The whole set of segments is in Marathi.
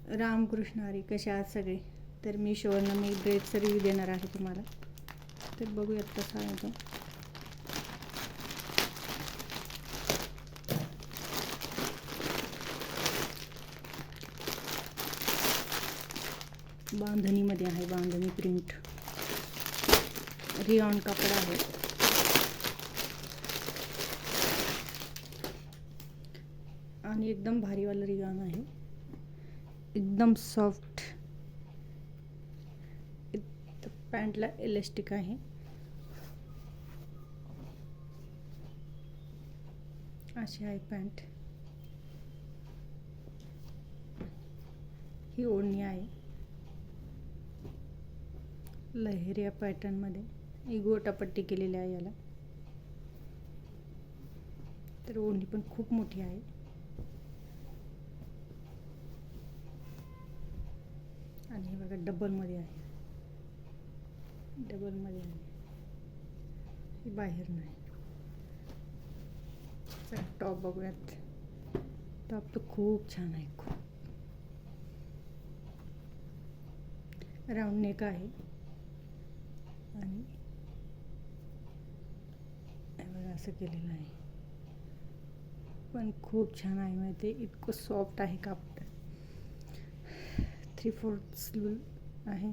रामकृष्ण हरी, कसे आहात सगळे? तर मी शिवण्णा, मी ड्रेसचा रिव्ह्यू देणार आहे तुम्हाला. तर बघूयात कसा आहे तो. बांधणीमध्ये आहे, बांधणी प्रिंट, रिऑन कापड आहे. आणि एकदम भारीवाला रिऑन आहे, एकदम सॉफ्ट. पॅन्टला इलास्टिक आहे. अशी आहे पॅन्ट. ही ओढणी आहे लहेरिया पॅटर्नमध्ये, ही गोटापट्टी केलेली आहे याला. तर ओढणी पण खूप मोठी आहे. आणि हे बघा डबलमध्ये आहे, डबलमध्ये आहे, ही बाहेर नाही. चला टॉप बघूयात. टॉप तर खूप छान आहे, खूप राऊंड नेक आहे. आणि बघा असं केलेलं आहे, पण खूप छान आहे. माहिती आहे, इतकं सॉफ्ट आहे कापड. 3/4 स्लीव आहे.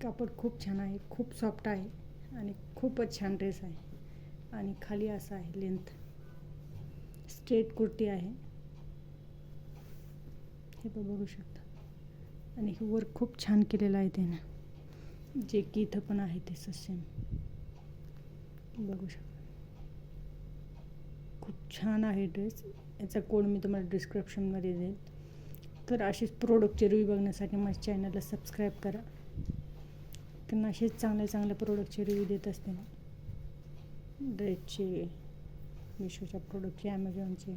कापड खूप छान आहे, खूप सॉफ्ट आहे आणि खूपच छान ड्रेस आहे. आणि खाली असं आहे, लेंथ स्ट्रेट कुर्ती आहे, हे पण बघू शकता. आणि हे वर्क खूप छान केलेलं आहे त्यानं, जे की इथं पण आहे ते सेम बघू शकता. खूप छान आहे ड्रेस. याचा कोड मी तुम्हाला डिस्क्रिप्शनमध्ये देईल. तर अशीच प्रोडक्टचे रिव्ह्यू बघण्यासाठी माझ्या चॅनलला सबस्क्राईब करा. त्यांना असेच चांगल्या चांगल्या प्रोडक्टचे रिव्ह्यू देत असते ना, ड्रेसचे, मिशोच्या प्रोडक्टचे, ॲमेझॉनचे.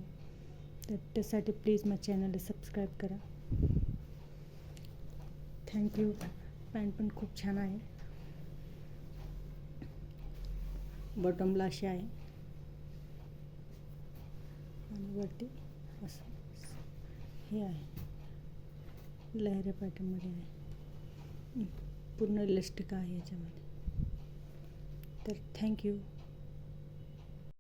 तर त्यासाठी प्लीज माझ्या चॅनलला सबस्क्राईब करा. थँक्यू. पॅन्ट पण खूप छान आहे, बॉटमला अशी आहे आणि वरती असं हे आहे, लहरे पॅटर्नमध्ये आहे, पूर्ण इलास्टिक आहे याच्यामध्ये. तर थँक्यू.